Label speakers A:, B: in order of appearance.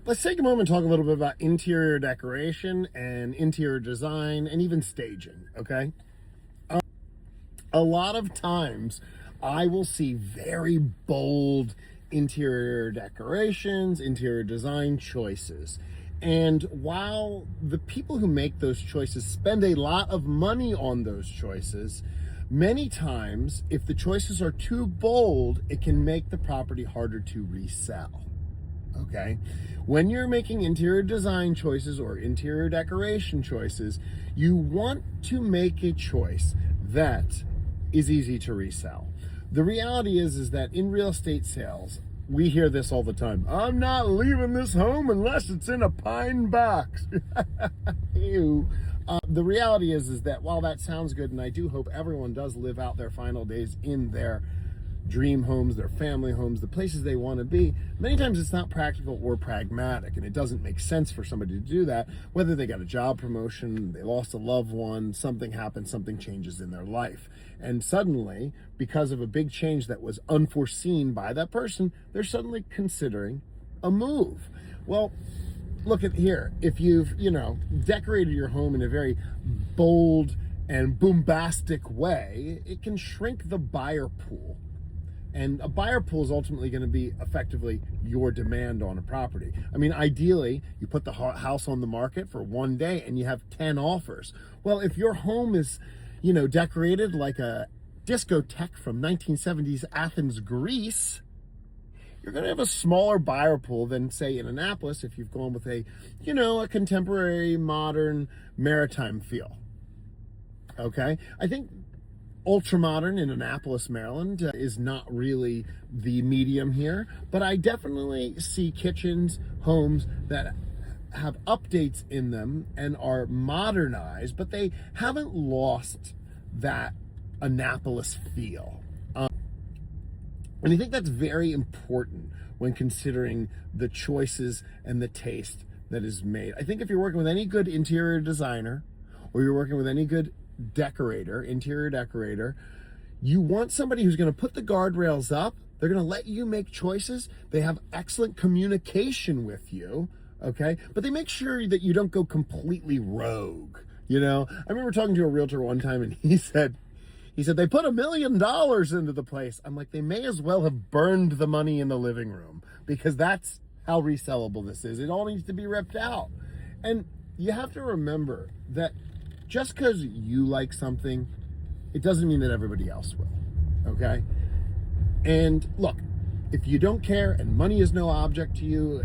A: Let's take a moment and talk a little bit about interior decoration and interior design and even staging, okay? A lot of times I will see very bold interior decorations, interior design choices. And while the people who make those choices spend a lot of money on those choices, many times, if the choices are too bold, it can make the property harder to resell. Okay. When you're making interior design choices or interior decoration choices, you want to make a choice that is easy to resell. The reality is that in real estate sales, we hear this all the time. I'm not leaving this home unless it's in a pine box. Ew. The reality is that while that sounds good, and I do hope everyone does live out their final days in their dream homes, their family homes, the places they want to be, many times it's not practical or pragmatic, and it doesn't make sense for somebody to do that, whether they got a job promotion, they lost a loved one, something happens, something changes in their life. And suddenly, because of a big change that was unforeseen by that person, they're suddenly considering a move. Well, look at here. If you've, decorated your home in a very bold and bombastic way, it can shrink the buyer pool. And a buyer pool is ultimately going to be effectively your demand on a property. I mean, ideally, you put the house on the market for one day and you have 10 offers. Well, if your home is, decorated like a discotheque from 1970s Athens, Greece, you're going to have a smaller buyer pool than, say, in Annapolis if you've gone with a contemporary, modern, maritime feel. Okay? I think ultra-modern in Annapolis, Maryland is not really the medium here, but I definitely see kitchens, homes that have updates in them and are modernized, but they haven't lost that Annapolis feel. And I think that's very important when considering the choices and the taste that is made. I think if you're working with any good interior designer or you're working with any good interior decorator, you want somebody who's going to put the guardrails up. They're going to let you make choices. They have excellent communication with you, okay? But they make sure that you don't go completely rogue, I remember talking to a realtor one time and he said they put $1 million into the place. I'm like, they may as well have burned the money in the living room, because that's how resellable this is. It all needs to be ripped out. And you have to remember that just because you like something, it doesn't mean that everybody else will, okay? And look, if you don't care and money is no object to you,